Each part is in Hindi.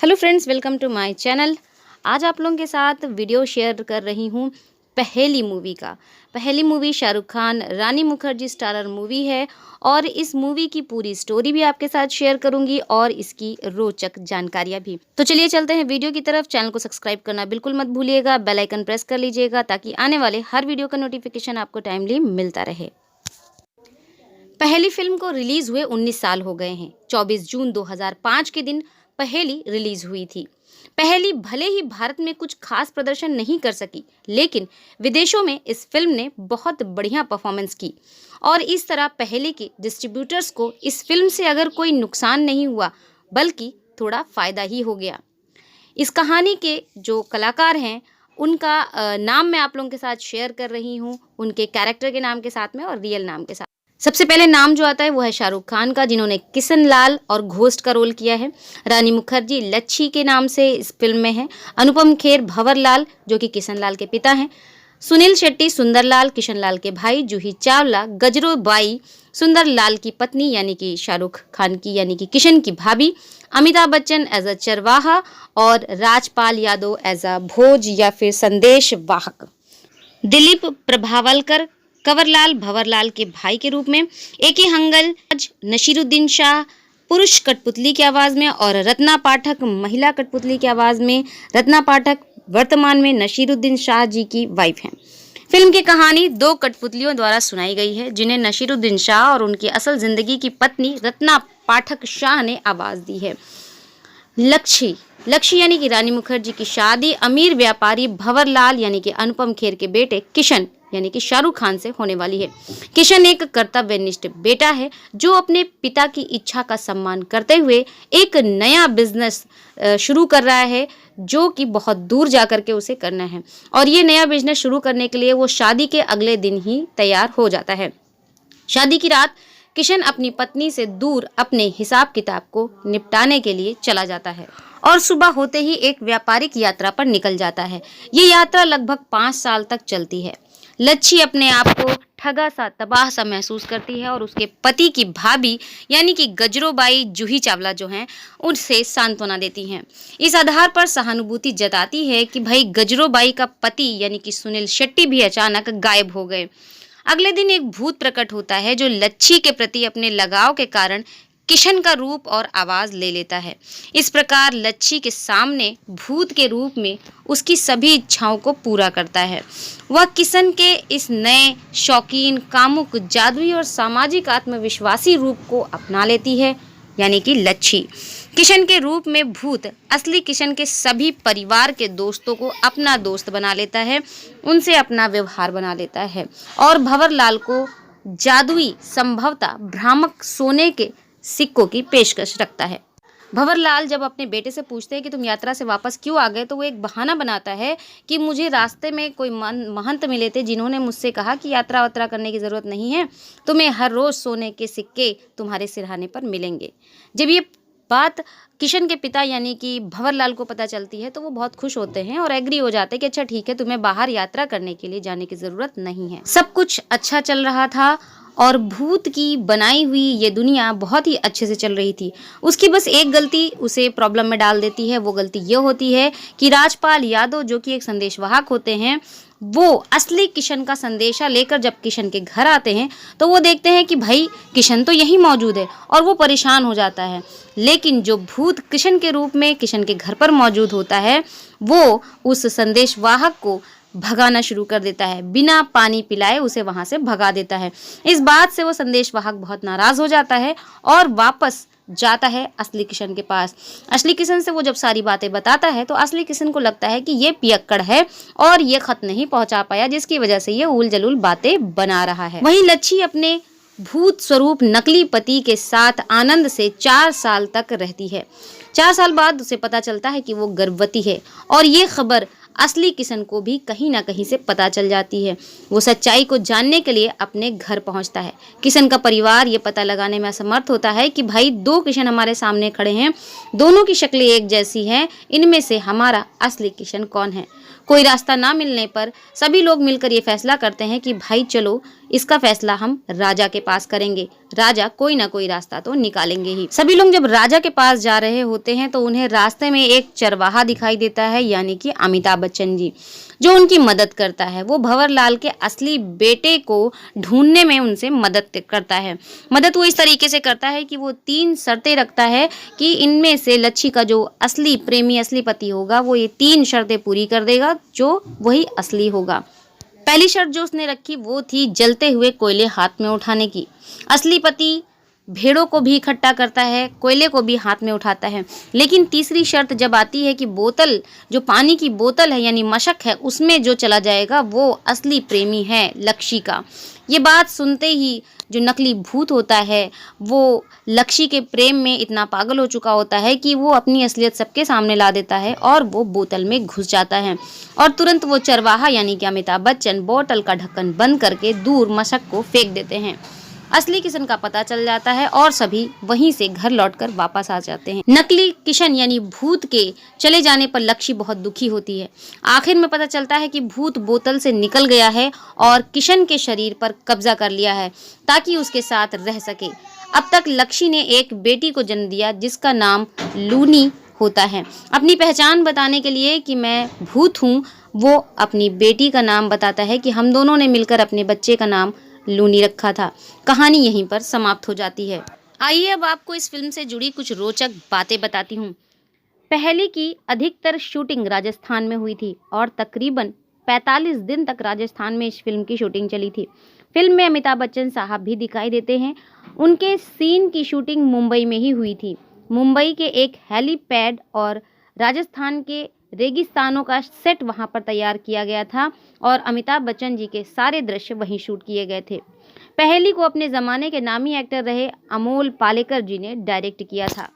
Hello friends, welcome to my channel. आज आप लोगों के साथ वीडियो शेयर कर रही हूँ पहेली मूवी का। पहेली मूवी शाहरुख खान, रानी मुखर्जी स्टारर मूवी है और इस मूवी की पूरी स्टोरी भी आपके साथ शेयर करूंगी और इसकी रोचक जानकारियां भी। तो चलिए चलते हैं वीडियो की तरफ। चैनल को सब्सक्राइब करना बिल्कुल मत भूलिएगा, बेल आइकन प्रेस कर लीजिएगा ताकि आने वाले हर वीडियो का नोटिफिकेशन आपको टाइमली मिलता रहे। पहेली फिल्म को रिलीज हुए 19 साल हो गए हैं। 24 जून 2005 के दिन पहेली रिलीज हुई थी। पहेली भले ही भारत में कुछ खास प्रदर्शन नहीं कर सकी, लेकिन विदेशों में इस फिल्म ने बहुत बढ़िया परफॉर्मेंस की और इस तरह पहेली के डिस्ट्रीब्यूटर्स को इस फिल्म से अगर कोई नुकसान नहीं हुआ बल्कि थोड़ा फायदा ही हो गया। इस कहानी के जो कलाकार हैं उनका नाम मैं आप लोगों के साथ शेयर कर रही हूँ, उनके कैरेक्टर के नाम के साथ में और रियल नाम के साथ। सबसे पहले नाम जो आता है वो है शाहरुख खान का, जिन्होंने किशन लाल और घोस्ट का रोल किया है। रानी मुखर्जी लच्छी के नाम से इस फिल्म में है। अनुपम खेर भंवर लाल जो कि किशन लाल के पिता हैं। सुनील शेट्टी सुंदर लाल, किशन लाल के भाई। जूही चावला गजरो बाई, सुंदर लाल की पत्नी यानी कि शाहरुख खान की यानी कि किशन की भाभी। अमिताभ बच्चन एज अ चरवाहा और राजपाल यादव एज अ भोज या फिर संदेश वाहक। दिलीप प्रभावलकर कंवरलाल भंवरलाल के भाई के रूप में। ए.के. हंगल नसीरुद्दीन शाह पुरुष कठपुतली की आवाज़ में और रत्ना पाठक महिला कठपुतली की आवाज़ में। रत्ना पाठक वर्तमान में नसीरुद्दीन शाह जी की वाइफ हैं। फिल्म की कहानी दो कठपुतलियों द्वारा सुनाई गई है जिन्हें नसीरुद्दीन शाह और उनकी असल जिंदगी की पत्नी रत्ना पाठक शाह ने आवाज़ दी है। लक्ष्य यानी कि रानी मुखर्जी की शादी अमीर व्यापारी भंवरलाल यानी कि अनुपम खेर के बेटे किशन यानी कि शाहरुख खान से होने वाली है। किशन एक कर्तव्यनिष्ठ बेटा है जो अपने पिता की इच्छा का सम्मान करते हुए एक नया बिजनेस शुरू कर रहा है जो कि बहुत दूर जा कर के उसे करना है और ये नया बिजनेस शुरू करने के लिए वो शादी के अगले दिन ही तैयार हो जाता है। शादी की रात किशन अपनी पत्नी से दूर अपने हिसाब किताब को निपटाने के लिए चला जाता है और सुबह होते ही एक व्यापारिक यात्रा पर निकल जाता है। ये यात्रा लगभग 5 साल तक चलती है। लच्छी अपने आप को ठगा सा तबाह सा महसूस करती है और उसके पति की भाभी यानी कि गजरोबाई जूही चावला जो हैं उनसे सांत्वना देती हैं। इस आधार पर सहानुभूति जताती है कि भाई गजरोबाई का पति यानी कि सुनील शेट्टी भी अचानक गायब हो गए। अगले दिन एक भूत प्रकट होता है जो लच्छी के प्रति अपने लगाव के कारण किशन का रूप और आवाज ले लेता है। इस प्रकार लच्छी के सामने भूत के रूप में उसकी सभी इच्छाओं को पूरा करता है। वह किशन के इस नए शौकीन, कामुक, जादुई और सामाजिक आत्मविश्वासी रूप को अपना लेती है यानी कि लच्छी। किशन के रूप में भूत असली किशन के सभी परिवार के दोस्तों को अपना दोस्त बना लेता है, उनसे अपना व्यवहार बना लेता है और भंवरलाल को जादुई संभवतः भ्रामक सोने के सिक्कों की पेशकश रखता है। भंवरलाल जब अपने बेटे से पूछते हैं कि तुम यात्रा से वापस क्यों आ गए तो वो एक बहाना बनाता है कि मुझे रास्ते में कोई महंत मिले थे जिन्होंने मुझसे कहा कि यात्रा वात्रा करने की ज़रूरत नहीं है, तुम्हें हर रोज़ सोने के सिक्के तुम्हारे सिरहाने पर मिलेंगे। जब ये बात किशन के पिता यानी कि भंवरलाल को पता चलती है तो वो बहुत खुश होते हैं और एग्री हो जाते हैं कि अच्छा ठीक है, तुम्हें बाहर यात्रा करने के लिए जाने की ज़रूरत नहीं है। सब कुछ अच्छा चल रहा था और भूत की बनाई हुई ये दुनिया बहुत ही अच्छे से चल रही थी। उसकी बस एक गलती उसे प्रॉब्लम में डाल देती है। वो गलती ये होती है कि राजपाल यादव जो कि एक संदेशवाहक होते हैं, वो असली किशन का संदेशा लेकर जब किशन के घर आते हैं तो वो देखते हैं कि भाई किशन तो यहीं मौजूद है और वो परेशान हो जाता है। लेकिन जो भूत किशन के रूप में किशन के घर पर मौजूद होता है वो उस संदेशवाहक को भगाना शुरू कर देता है, बिना पानी पिलाए उसे वहां से भगा देता है। इस बात से वो संदेशवाहक बहुत नाराज हो जाता है और वापस जाता है असली किशन के पास। असली किशन से वो जब सारी बातें बताता है तो असली किशन को लगता है कि ये पियक्कड़ है और ये खत नहीं पहुंचा पाया जिसकी वजह से ये उल जलूल बातें बना रहा है। वहीं लच्छी अपने भूत स्वरूप नकली पति के साथ आनंद से 4 साल तक रहती है। 4 साल बाद उसे पता चलता है कि वो गर्भवती है और ये खबर असली किशन को भी कहीं ना कहीं से पता चल जाती है। वो सच्चाई को जानने के लिए अपने घर पहुंचता है। किशन का परिवार ये पता लगाने में असमर्थ होता है कि भाई 2 किशन हमारे सामने खड़े हैं, दोनों की शक्लें एक जैसी हैं, इनमें से हमारा असली किशन कौन है। कोई रास्ता ना मिलने पर सभी लोग मिलकर ये फैसला करते हैं कि भाई चलो इसका फैसला हम राजा के पास करेंगे, राजा कोई ना कोई रास्ता तो निकालेंगे ही। सभी लोग जब राजा के पास जा रहे होते हैं तो उन्हें रास्ते में एक चरवाहा दिखाई देता है, यानी कि अमिताभ बच्चन जी, जो उनकी मदद करता है। वो भंवरलाल के असली बेटे को ढूंढने में उनसे मदद करता है। मदद वो इस तरीके से करता है कि वो 3 शर्तें रखता है कि इनमें से लच्छी का जो असली प्रेमी, असली पति होगा, वो ये 3 शर्तें पूरी कर देगा, जो वही असली होगा। पहली शर्त जो उसने रखी वो थी जलते हुए कोयले हाथ में उठाने की। असली पति भेड़ों को भी इकट्ठा करता है, कोयले को भी हाथ में उठाता है। लेकिन तीसरी शर्त जब आती है कि बोतल, जो पानी की बोतल है यानी मशक है, उसमें जो चला जाएगा वो असली प्रेमी है लक्ष्य का। ये बात सुनते ही जो नकली भूत होता है वो लक्ष्य के प्रेम में इतना पागल हो चुका होता है कि वो अपनी असलियत सबके सामने ला देता है और वो बोतल में घुस जाता है। और तुरंत वो चरवाहा यानी कि अमिताभ बच्चन बोतल का ढक्कन बंद करके दूर मशक को फेंक देते हैं। असली किशन का पता चल जाता है और सभी वहीं से घर लौटकर वापस आ जाते हैं। नकली किशन यानी भूत के चले जाने पर लक्ष्य बहुत दुखी होती है। आखिर में पता चलता है कि भूत बोतल से निकल गया है और किशन के शरीर पर कब्जा कर लिया है ताकि उसके साथ रह सके। अब तक लक्ष्य ने एक बेटी को जन्म दिया जिसका नाम लूनी होता है। अपनी पहचान बताने के लिए कि मैं भूत हूँ, वो अपनी बेटी का नाम बताता है कि हम दोनों ने मिलकर अपने बच्चे का नाम लूनी रखा था। कहानी यहीं पर समाप्त हो जाती है। आइए अब आपको इस फिल्म से जुड़ी कुछ रोचक बातें बताती हूँ। पहली की अधिकतर शूटिंग राजस्थान में हुई थी और तकरीबन 45 दिन तक राजस्थान में इस फिल्म की शूटिंग चली थी। फिल्म में अमिताभ बच्चन साहब भी दिखाई देते हैं। उनके सीन की शूटिंग मुंबई में ही हुई थी। मुंबई के एक हेलीपैड और राजस्थान के रेगिस्तानों का सेट वहां पर तैयार किया गया था और अमिताभ बच्चन जी के सारे दृश्य वहीं शूट किए गए थे। पहली को अपने ज़माने के नामी एक्टर रहे अमोल पालेकर जी ने डायरेक्ट किया था।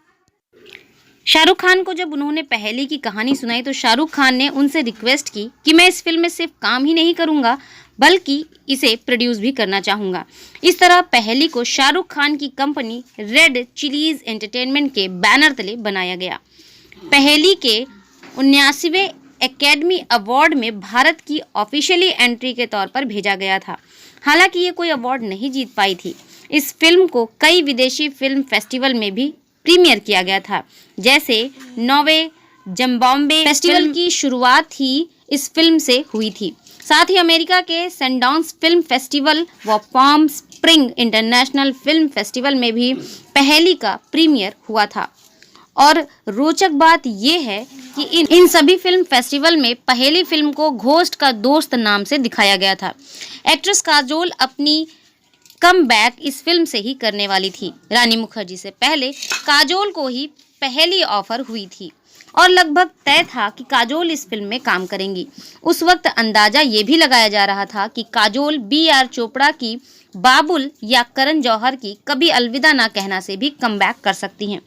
शाहरुख खान को जब उन्होंने पहली की कहानी सुनाई तो शाहरुख खान ने उनसे रिक्वेस्ट की कि मैं इस फिल्म में सिर्फ काम ही नहीं करूंगा बल्कि इसे प्रोड्यूस भी करना चाहूँगा। इस तरह पहली को शाहरुख खान की कंपनी रेड चिलीज एंटरटेनमेंट के बैनर तले बनाया गया। पहली के 79वें एकेडमी अवार्ड में भारत की ऑफिशियली एंट्री के तौर पर भेजा गया था। हालांकि ये कोई अवार्ड नहीं जीत पाई थी। इस फिल्म को कई विदेशी फिल्म फेस्टिवल में भी प्रीमियर किया गया था, जैसे नॉर्वे जिम्बाब्वे फेस्टिवल की शुरुआत ही इस फिल्म से हुई थी। साथ ही अमेरिका के सनडाउंस फिल्म फेस्टिवल व palm spring international film festival में भी पहली का प्रीमियर हुआ था। और रोचक बात यह है कि इन सभी फिल्म फेस्टिवल में पहली फिल्म को घोस्ट का दोस्त नाम से दिखाया गया था। एक्ट्रेस काजोल अपनी कम बैक इस फिल्म से ही करने वाली थी। रानी मुखर्जी से पहले काजोल को ही पहली ऑफर हुई थी और लगभग तय था कि काजोल इस फिल्म में काम करेंगी। उस वक्त अंदाजा ये भी लगाया जा रहा था कि काजोल बी.आर. चोपड़ा की बाबुल या करण जौहर की कभी अलविदा ना कहना से भी कमबैक कर सकती हैं।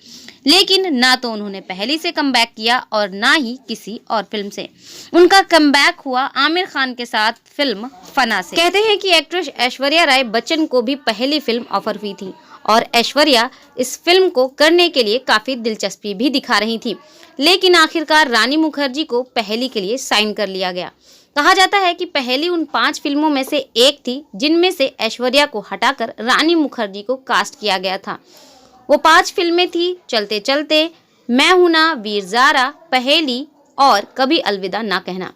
लेकिन ना तो उन्होंने पहली से कमबैक किया और ना ही किसी और फिल्म से। उनका कमबैक हुआ आमिर खान के साथ फिल्म फना से। कहते हैं कि एक्ट्रेस ऐश्वर्या राय बच्चन को भी पहली फिल्म ऑफर हुई थी और ऐश्वर्या इस फिल्म को करने के लिए काफी दिलचस्पी भी दिखा रही थी, लेकिन आखिरकार रानी मुखर्जी को पहली के लिए साइन कर लिया गया। कहा जाता है कि पहली उन 5 फिल्मों में से एक थी जिनमें से ऐश्वर्या को हटाकर रानी मुखर्जी को कास्ट किया गया था। वो 5 फिल्में थी चलते चलते, मैं हूं ना, वीर ज़ारा, पहेली और कभी अलविदा ना कहना।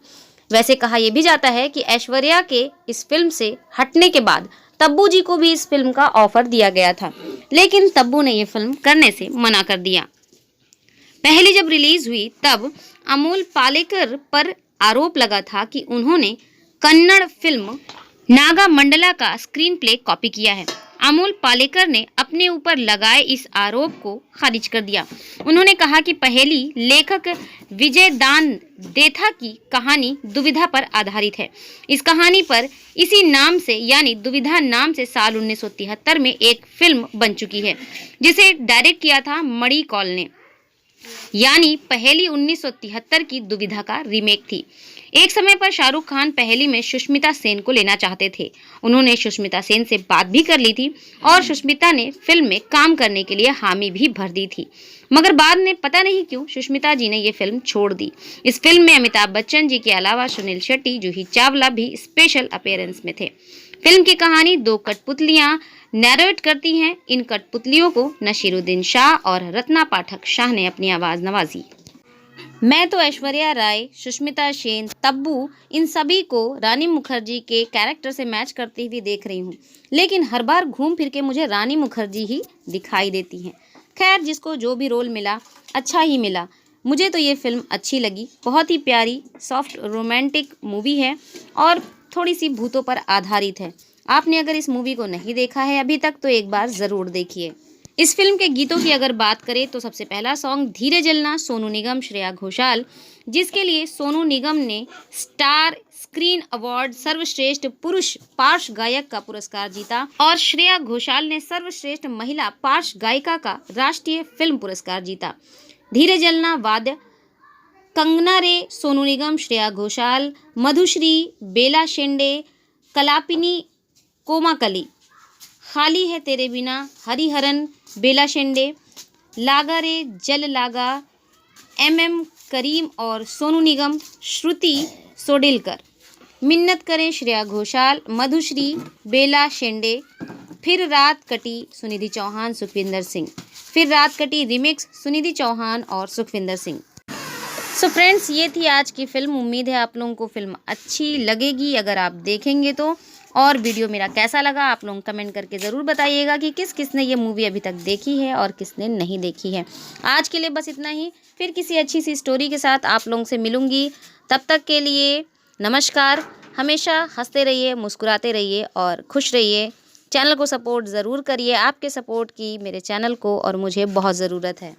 वैसे कहा यह भी जाता है कि ऐश्वर्या के इस फिल्म से हटने के बाद तब्बू जी को भी इस फिल्म का ऑफर दिया गया था, लेकिन तब्बू ने ये फिल्म करने से मना कर दिया। पहली जब रिलीज हुई तब अमोल पालेकर पर आरोप लगा था कि उन्होंने कन्नड़ फिल्म नागा मंडला का स्क्रीन प्ले कॉपी किया है। अमोल पालेकर ने अपने ऊपर लगाए इस आरोप को खारिज कर दिया। उन्होंने कहा कि पहली लेखक विजय दान देथा की कहानी दुविधा पर आधारित है। इस कहानी पर इसी नाम से यानी दुविधा नाम से साल 1973 में एक फिल्म बन चुकी है जिसे डायरेक्ट किया था मणि कौल ने। यानी पहेली 1973 की दुविधा का रीमेक थी। एक समय पर शाहरुख खान पहेली में सुष्मिता सेन को लेना चाहते थे। उन्होंने सुष्मिता सेन से बात भी कर ली थी और सुष्मिता ने फिल्म में काम करने के लिए हामी भी भर दी थी, मगर बाद में पता नहीं क्यों सुष्मिता जी ने ये फिल्म छोड़ दी। इस फिल्म में अमिताभ बच्चन जी के अलावा सुनील शेट्टी, जूही चावला भी स्पेशल अपीयरेंस में थे। फिल्म की कहानी दो कठपुतलियां नैरेट करती हैं। इन कठपुतलियों को नसीरुद्दीन शाह और रत्ना पाठक शाह ने अपनी आवाज नवाजी। मैं तो ऐश्वर्या राय, सुष्मिता सेन, तब्बू, इन सभी को रानी मुखर्जी के कैरेक्टर से मैच करती हुई देख रही हूँ, लेकिन हर बार घूम फिर के मुझे रानी मुखर्जी ही दिखाई देती हैं। खैर, जिसको जो भी रोल मिला अच्छा ही मिला। मुझे तो ये फिल्म अच्छी लगी। बहुत ही प्यारी सॉफ्ट रोमांटिक मूवी है और थोड़ी सी भूतों पर आधारित है। आपने अगर इस मूवी को नहीं देखा है अभी तक तो एक बार ज़रूर देखिए। इस फिल्म के गीतों की अगर बात करें तो सबसे पहला सॉन्ग धीरे जलना, सोनू निगम, श्रेया घोषाल, जिसके लिए सोनू निगम ने स्टार स्क्रीन अवार्ड सर्वश्रेष्ठ पुरुष पार्श्व गायक का पुरस्कार जीता और श्रेया घोषाल ने सर्वश्रेष्ठ महिला पार्श्व गायिका का राष्ट्रीय फिल्म पुरस्कार जीता। धीरे जलना वाद्य कंगना रे, सोनू निगम, श्रेया घोषाल, मधुश्री, बेला शेंडे, कलापिनी कोमाकली, खाली है तेरे बिना, हरिहरन, बेला शेंडे, लागा रे जल लागा, MM करीम और सोनू निगम, श्रुति सोडेलकर, मिन्नत करें श्रेया घोषाल, मधुश्री, बेला शेंडे, फिर रात कटी सुनिधि चौहान, सुखविंदर सिंह, फिर रात कटी रिमिक्स सुनिधि चौहान और सुखविंदर सिंह। सो फ्रेंड्स, ये थी आज की फिल्म। उम्मीद है आप लोगों को फिल्म अच्छी लगेगी अगर आप देखेंगे तो। और वीडियो मेरा कैसा लगा आप लोग कमेंट करके ज़रूर बताइएगा कि किस किसने ये मूवी अभी तक देखी है और किसने नहीं देखी है। आज के लिए बस इतना ही, फिर किसी अच्छी सी स्टोरी के साथ आप लोगों से मिलूँगी। तब तक के लिए नमस्कार। हमेशा हंसते रहिए, मुस्कुराते रहिए और खुश रहिए। चैनल को सपोर्ट ज़रूर करिए। आपके सपोर्ट की मेरे चैनल को और मुझे बहुत ज़रूरत है।